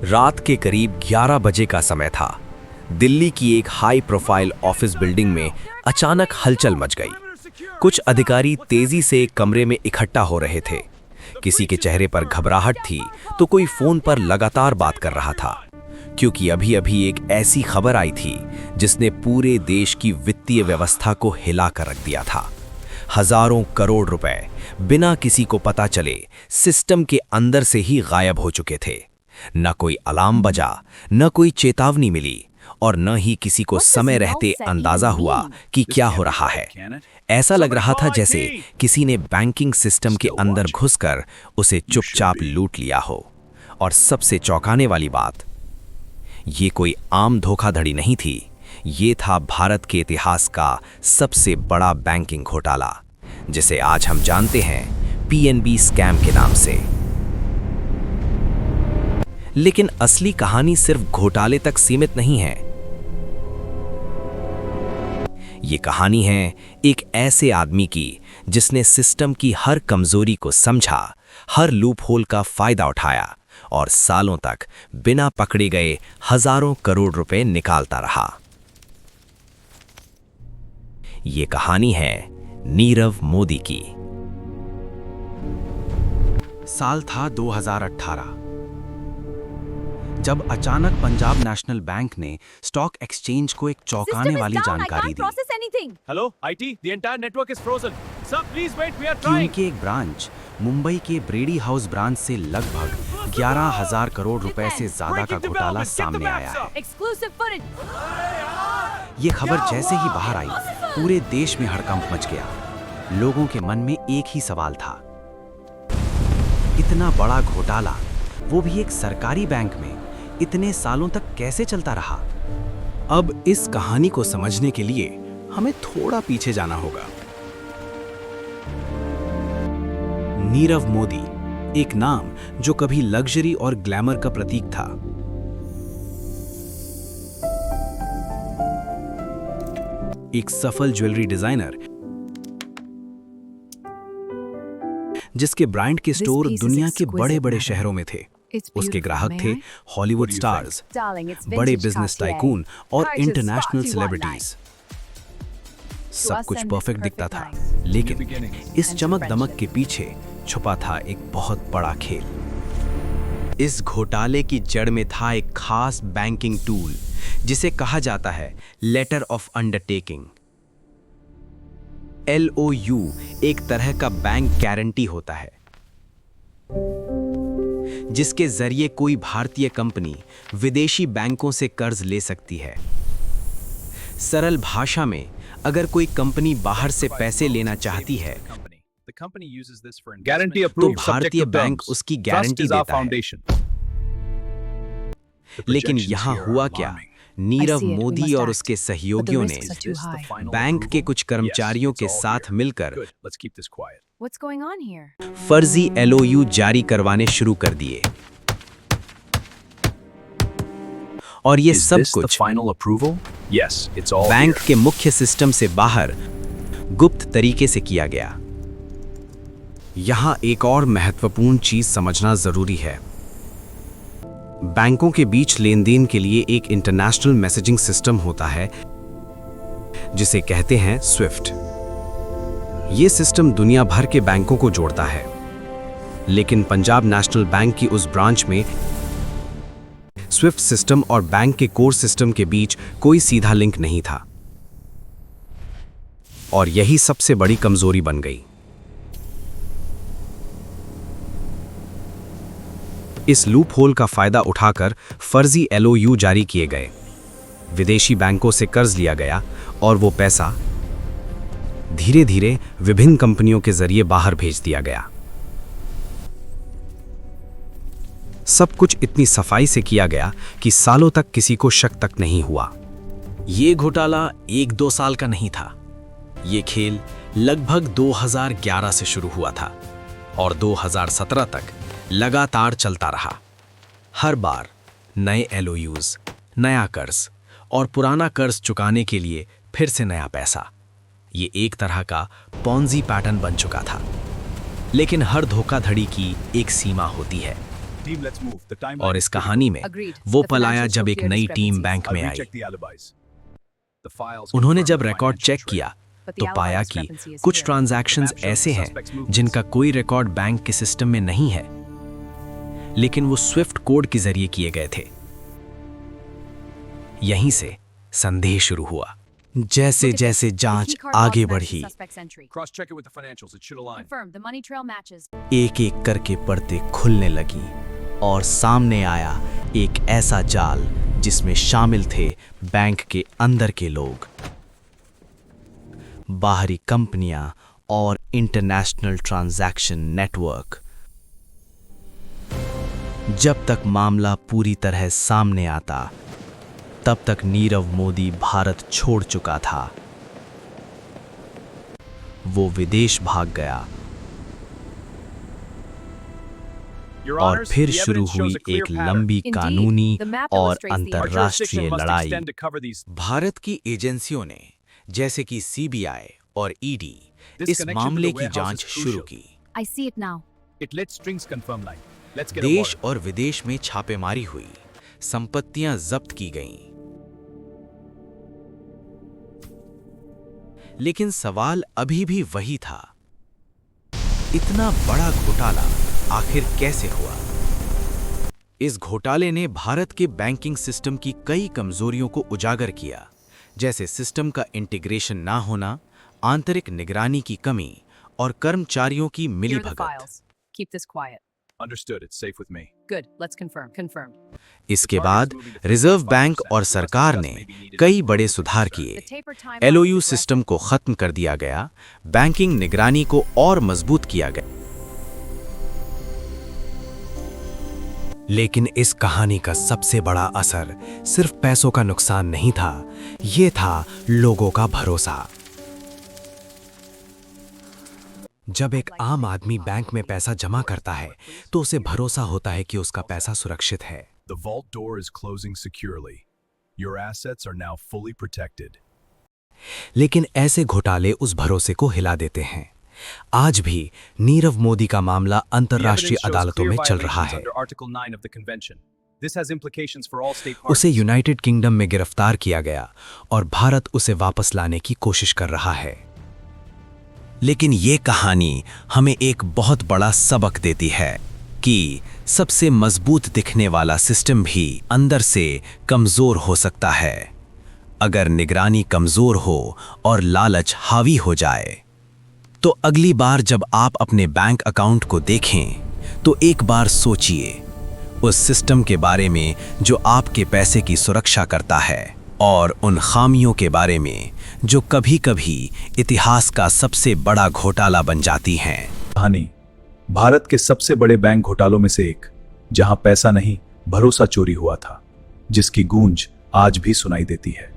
रात के करीब 11 बजे का समय था। दिल्ली की एक हाई प्रोफाइल ऑफिस बिल्डिंग में अचानक हलचल मच गई। कुछ अधिकारी तेजी से कमरे में इकट्ठा हो रहे थे। किसी के चेहरे पर घबराहट थी तो कोई फोन पर लगातार बात कर रहा था, क्योंकि अभी-अभी एक ऐसी खबर आई थी जिसने पूरे देश की वित्तीय व्यवस्था को हिला कर रख दिया था। हजारों करोड़ रुपए बिना किसी को पता चले सिस्टम के अंदर से ही गायब हो चुके थे। न कोई अलार्म बजा, न कोई चेतावनी मिली और न ही किसी को समय रहते अंदाजा हुआ कि क्या हो रहा है। ऐसा लग रहा था जैसे किसी ने बैंकिंग सिस्टम के अंदर घुसकर उसे चुपचाप लूट लिया हो। और सबसे चौंकाने वाली बात, ये कोई आम धोखाधड़ी नहीं थी। ये था भारत के इतिहास का सबसे बड़ा बैंकिंग घोटाला, जिसे आज हम जानते हैं पीएनबी स्कैम के नाम से। लेकिन असली कहानी सिर्फ घोटाले तक सीमित नहीं है। ये कहानी है एक ऐसे आदमी की जिसने सिस्टम की हर कमजोरी को समझा, हर लूपहोल का फायदा उठाया और सालों तक बिना पकड़े गए हजारों करोड़ रुपए निकालता रहा। ये कहानी है नीरव मोदी की। साल था 2018, जब अचानक पंजाब नेशनल बैंक ने स्टॉक एक्सचेंज को एक चौंकाने वाली जानकारी दी Hello, IT, the entire network is frozen. Sir, please wait, we are कि trying. उनकी एक ब्रांच मुंबई के ब्रेडी हाउस ब्रांच से लगभग 11,000 करोड़ रुपए से ज्यादा का घोटाला सामने आया है। ये खबर जैसे ही बाहर आई, पूरे देश में हड़कंप मच गया। लोगों के मन में एक ही सवाल था, इतना बड़ा घोटाला, वो भी एक सरकारी बैंक में, इतने सालों तक कैसे चलता रहा? अब इस कहानी को समझने के लिए हमें थोड़ा पीछे जाना होगा। नीरव मोदी, एक नाम जो कभी लग्जरी और ग्लैमर का प्रतीक था। एक सफल ज्वेलरी डिजाइनर जिसके ब्रांड के स्टोर दुनिया के बड़े-बड़े शहरों में थे। उसके ग्राहक थे हॉलीवुड स्टार्स, बड़े बिजनेस टाइकून और इंटरनेशनल सेलिब्रिटीज। सब कुछ परफेक्ट दिखता था, लेकिन इस चमक दमक के पीछे छुपा था एक बहुत बड़ा खेल। इस घोटाले की जड़ में था एक खास बैंकिंग टूल जिसे कहा जाता है लेटर ऑफ अंडरटेकिंग। LOU एक तरह का बैंक गारंटी होता है जिसके जरिए कोई भारतीय कंपनी विदेशी बैंकों से कर्ज ले सकती है। सरल भाषा में, अगर कोई कंपनी बाहर से पैसे लेना चाहती है तो भारतीय बैंक उसकी गारंटी देता है। लेकिन यहाँ हुआ क्या? नीरव मोदी और उसके सहयोगियों ने बैंक के कुछ कर्मचारियों के साथ मिलकर फर्जी LOU जारी करवाने शुरू कर दिए। और ये सब कुछ बैंक के मुख्य सिस्टम से बाहर गुप्त तरीके से किया गया। यहाँ एक और महत्वपूर्ण चीज समझना जरूरी है। बैंकों के बीच लेन-देन के लिए एक इंटरनेशनल मैसेजिंग सिस्टम होता है जिसे कहते हैं स्विफ्ट। यह सिस्टम दुनिया भर के बैंकों को जोड़ता है, लेकिन पंजाब नेशनल बैंक की उस ब्रांच में स्विफ्ट सिस्टम और बैंक के कोर सिस्टम के बीच कोई सीधा लिंक नहीं था। और यही सबसे बड़ी कमजोरी बन गई। इस लूप होल का फायदा उठाकर फर्जी LOU जारी किए गए, विदेशी बैंकों से कर्ज लिया गया और वो पैसा धीरे धीरे विभिन्न कंपनियों के जरिए बाहर भेज दिया गया। सब कुछ इतनी सफाई से किया गया कि सालों तक किसी को शक तक नहीं हुआ। ये घोटाला 1-2 साल का नहीं था। ये खेल लगभग 2011 से शुरू हुआ था और 2017 तक लगातार चलता रहा। हर बार नए LOUs, नया कर्ज और पुराना कर्ज चुकाने के लिए फिर से नया पैसा। ये एक तरह का पॉन्जी पैटर्न बन चुका था। लेकिन हर धोखाधड़ी की एक सीमा होती है। Team, let's move. The time और इस कहानी में वो पल आया जब एक नई टीम बैंक में आई। check the alibis. The files उन्होंने confirm जब the record financial check trade. किया तो पाया कि कुछ ट्रांजैक्शंस ऐसे हैं जिनका कोई रिकॉर्ड बैंक के सिस्टम में नहीं है, लेकिन वो स्विफ्ट कोड के जरिए किए गए थे। यहीं से संदेह शुरू हुआ। जैसे जैसे जांच आगे बढ़ी, Cross check it with the financials. It should align. The money trail matches. एक एक करके परतें खुलने लगी और सामने आया एक ऐसा जाल जिसमें शामिल थे बैंक के अंदर के लोग, बाहरी कंपनियां और इंटरनेशनल ट्रांजैक्शन नेटवर्क। जब तक मामला पूरी तरह सामने आता, तब तक नीरव मोदी भारत छोड़ चुका था। वो विदेश भाग गया Your और Honors, फिर the शुरू evidence हुई shows a clear एक pattern. लंबी Indeed, कानूनी the map और illustrates the- Our अंतर्राष्ट्रीय jurisdiction must लड़ाई। extend to cover these. Bharat की एजेंसियों ने जैसे कि सीबीआई और ईडी This इस connection to मामले the की warehouse जांच is शुरू crucial. की। I see it now. It let strings confirm line. Let's get a देश warrant. और विदेश में छापेमारी हुई, संपत्तियां जब्त की गईं। लेकिन सवाल अभी भी वही था, इतना बड़ा घोटाला आखिर कैसे हुआ? इस घोटाले ने भारत के बैंकिंग सिस्टम की कई कमजोरियों को उजागर किया, जैसे सिस्टम का इंटीग्रेशन ना होना, आंतरिक निगरानी की कमी और कर्मचारियों की Here are the मिलीभगत। files. Keep this quiet. Understood. It's safe with me. Good. Let's confirm. Confirmed. इसके बाद रिजर्व बैंक और सरकार ने कई बड़े सुधार किए। The taper timeline LOU is system को खत्म कर दिया गया, बैंकिंग निगरानी को और मजबूत किया गया। लेकिन इस कहानी का सबसे बड़ा असर सिर्फ पैसों का नुकसान नहीं था, ये था लोगों का भरोसा। जब एक आम आदमी बैंक में पैसा जमा करता है तो उसे भरोसा होता है कि उसका पैसा सुरक्षित है। The vault door is closing securely. Your assets are now fully protected. लेकिन ऐसे घोटाले उस भरोसे को हिला देते हैं। आज भी नीरव मोदी का मामला The अंतर्राष्ट्रीय evidence shows अदालतों clear में चल रहा violations है। under Article 9 of the Convention. This has implications for all state उसे parties. यूनाइटेड किंगडम में गिरफ्तार किया गया और भारत उसे वापस लाने की कोशिश कर रहा है। लेकिन ये कहानी हमें एक बहुत बड़ा सबक देती है कि सबसे मजबूत दिखने वाला सिस्टम भी अंदर से कमजोर हो सकता है। अगर निगरानी कमजोर हो और लालच हावी हो जाए, तो अगली बार जब आप अपने बैंक अकाउंट को देखें तो एक बार सोचिए उस सिस्टम के बारे में जो आपके पैसे की सुरक्षा करता है, और उन खामियों के बारे में जो कभी-कभी इतिहास का सबसे बड़ा घोटाला बन जाती हैं। कहानी भारत के सबसे बड़े बैंक घोटालों में से एक, जहां पैसा नहीं भरोसा चोरी हुआ था, जिसकी गूंज आज भी सुनाई देती है।